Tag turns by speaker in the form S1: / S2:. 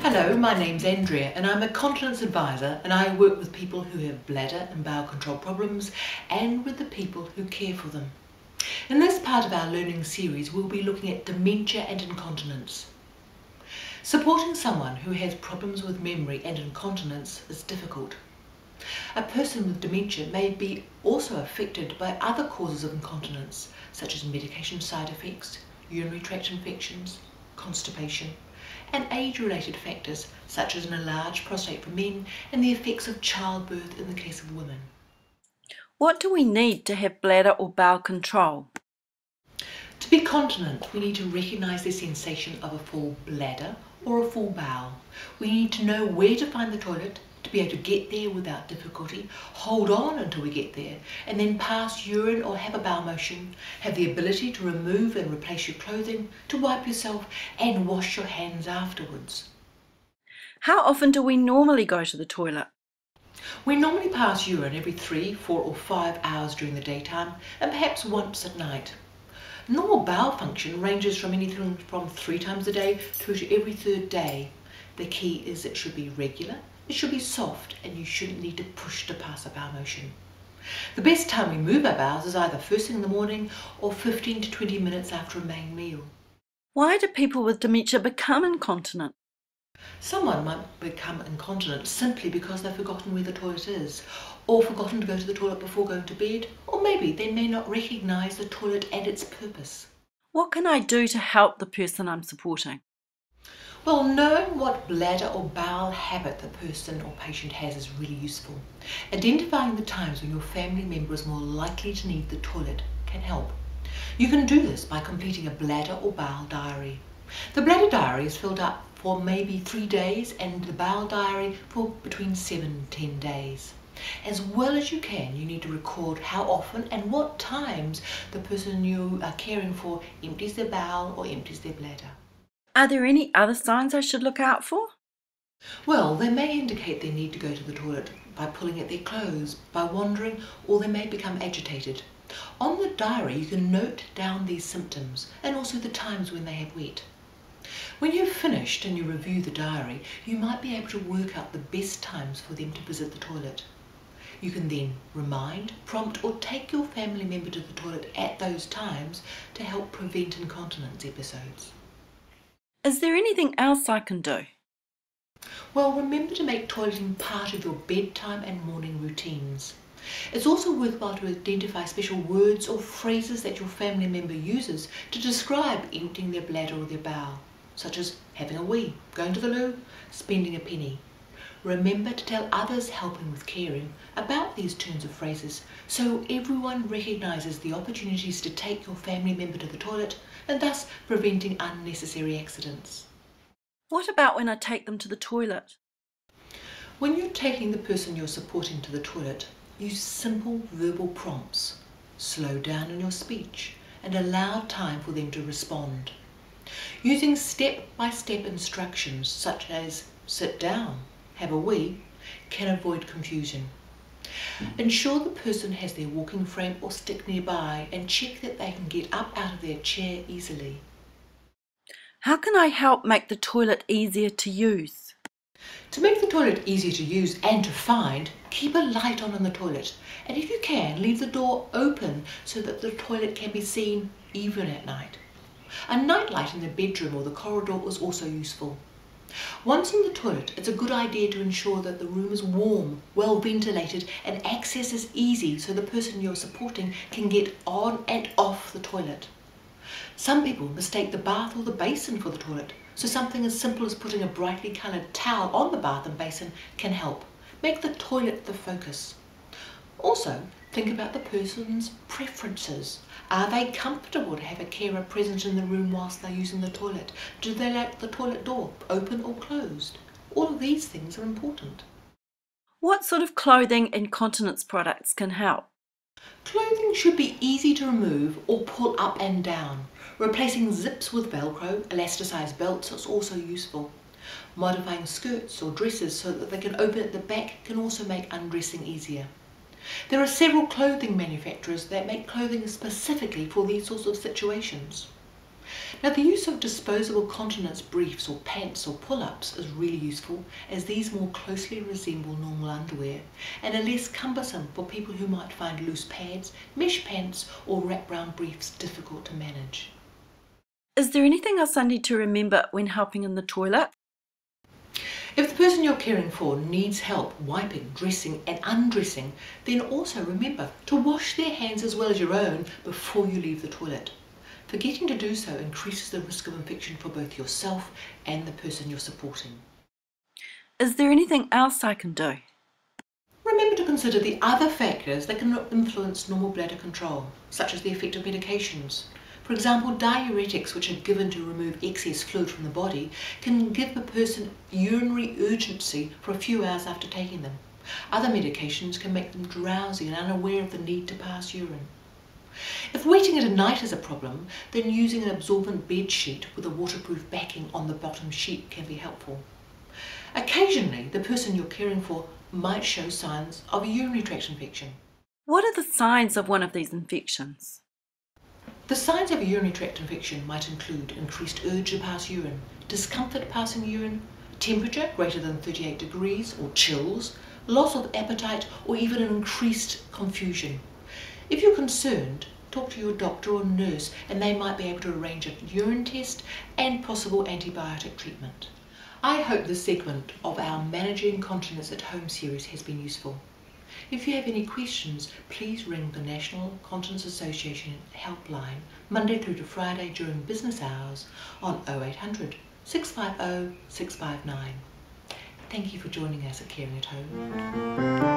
S1: Hello, my name's Andrea and I'm a continence advisor, and I work with people who have bladder and bowel control problems and with the people who care for them. In this part of our learning series, we'll be looking at dementia and incontinence. Supporting someone who has problems with memory and incontinence is difficult. A person with dementia may be also affected by other causes of incontinence, such as medication side effects, urinary tract infections, constipation, and age-related factors such as an enlarged prostate for men and the effects of childbirth in the case of women.
S2: What do we need to have bladder or bowel control?
S1: To be continent, we need to recognise the sensation of a full bladder or a full bowel. We need to know where to find the toilet, to be able to get there without difficulty, hold on until we get there, and then pass urine or have a bowel motion, have the ability to remove and replace your clothing, to wipe yourself and wash your hands afterwards.
S2: How often do we normally go to the toilet?
S1: We normally pass urine every 3, 4 or 5 hours during the daytime and perhaps once at night. Normal bowel function ranges from anything from 3 times a day through to every 3rd day. The key is it should be regular, it should be soft, and you shouldn't need to push to pass a bowel motion. The best time we move our bowels is either first thing in the morning or 15 to 20 minutes after a main meal.
S2: Why do people with dementia become incontinent?
S1: Someone might become incontinent simply because they've forgotten where the toilet is, or forgotten to go to the toilet before going to bed, or maybe they may not recognise the toilet and its purpose.
S2: What can I do to help the person I'm supporting?
S1: Well, knowing what bladder or bowel habit the person or patient has is really useful. Identifying the times when your family member is more likely to need the toilet can help. You can do this by completing a bladder or bowel diary. The bladder diary is filled up for maybe 3 days and the bowel diary for between 7 and 10 days. As well as you can, you need to record how often and what times the person you are caring for empties their bowel or empties their bladder.
S2: Are there any other signs I should look out for?
S1: Well, they may indicate they need to go to the toilet by pulling at their clothes, by wandering, or they may become agitated. On the diary you can note down these symptoms and also the times when they have wet. When you've finished and you review the diary, you might be able to work out the best times for them to visit the toilet. You can then remind, prompt or take your family member to the toilet at those times to help prevent incontinence episodes.
S2: Is there anything else I can do?
S1: Well, remember to make toileting part of your bedtime and morning routines. It's also worthwhile to identify special words or phrases that your family member uses to describe emptying their bladder or their bowel, such as having a wee, going to the loo, spending a penny. Remember to tell others helping with caring about these turns of phrases so everyone recognises the opportunities to take your family member to the toilet and thus preventing unnecessary accidents.
S2: What about when I take them to the toilet?
S1: When you're taking the person you're supporting to the toilet, use simple verbal prompts. Slow down in your speech and allow time for them to respond. Using step-by-step instructions such as sit down, have a wee, can avoid confusion. Ensure the person has their walking frame or stick nearby and check that they can get up out of their chair easily.
S2: How can I help make the toilet easier to use?
S1: To make the toilet easier to use and to find, keep a light on in the toilet, and if you can, leave the door open so that the toilet can be seen even at night. A night light in the bedroom or the corridor is also useful. Once in the toilet, it's a good idea to ensure that the room is warm, well ventilated and access is easy so the person you're supporting can get on and off the toilet. Some people mistake the bath or the basin for the toilet, so something as simple as putting a brightly coloured towel on the bath and basin can help. Make the toilet the focus. Also, think about the person's preferences. Are they comfortable to have a carer present in the room whilst they're using the toilet? Do they like the toilet door open or closed? All of these things are important.
S2: What sort of clothing incontinence products can help?
S1: Clothing should be easy to remove or pull up and down. Replacing zips with Velcro, elasticized belts is also useful. Modifying skirts or dresses so that they can open at the back can also make undressing easier. There are several clothing manufacturers that make clothing specifically for these sorts of situations. Now, the use of disposable continence briefs or pants or pull-ups is really useful, as these more closely resemble normal underwear and are less cumbersome for people who might find loose pads, mesh pants or wrap-round briefs difficult to manage.
S2: Is there anything else I need to remember when helping in the toilet?
S1: If the person you're caring for needs help wiping, dressing and undressing, then also remember to wash their hands as well as your own before you leave the toilet. Forgetting to do so increases the risk of infection for both yourself and the person you're supporting.
S2: Is there anything else I can do?
S1: Remember to consider the other factors that can influence normal bladder control, such as the effect of medications. For example, diuretics, which are given to remove excess fluid from the body, can give a person urinary urgency for a few hours after taking them. Other medications can make them drowsy and unaware of the need to pass urine. If wetting at night is a problem, then using an absorbent bed sheet with a waterproof backing on the bottom sheet can be helpful. Occasionally, the person you're caring for might show signs of a urinary tract infection.
S2: What are the signs of one of these infections?
S1: The signs of a urinary tract infection might include increased urge to pass urine, discomfort passing urine, temperature greater than 38 degrees or chills, loss of appetite or even an increased confusion. If you're concerned, talk to your doctor or nurse and they might be able to arrange a urine test and possible antibiotic treatment. I hope this segment of our Managing Continence at Home series has been useful. If you have any questions, please ring the National Continence Association helpline Monday through to Friday during business hours on 0800 650 659. Thank you for joining us at Caring at Home.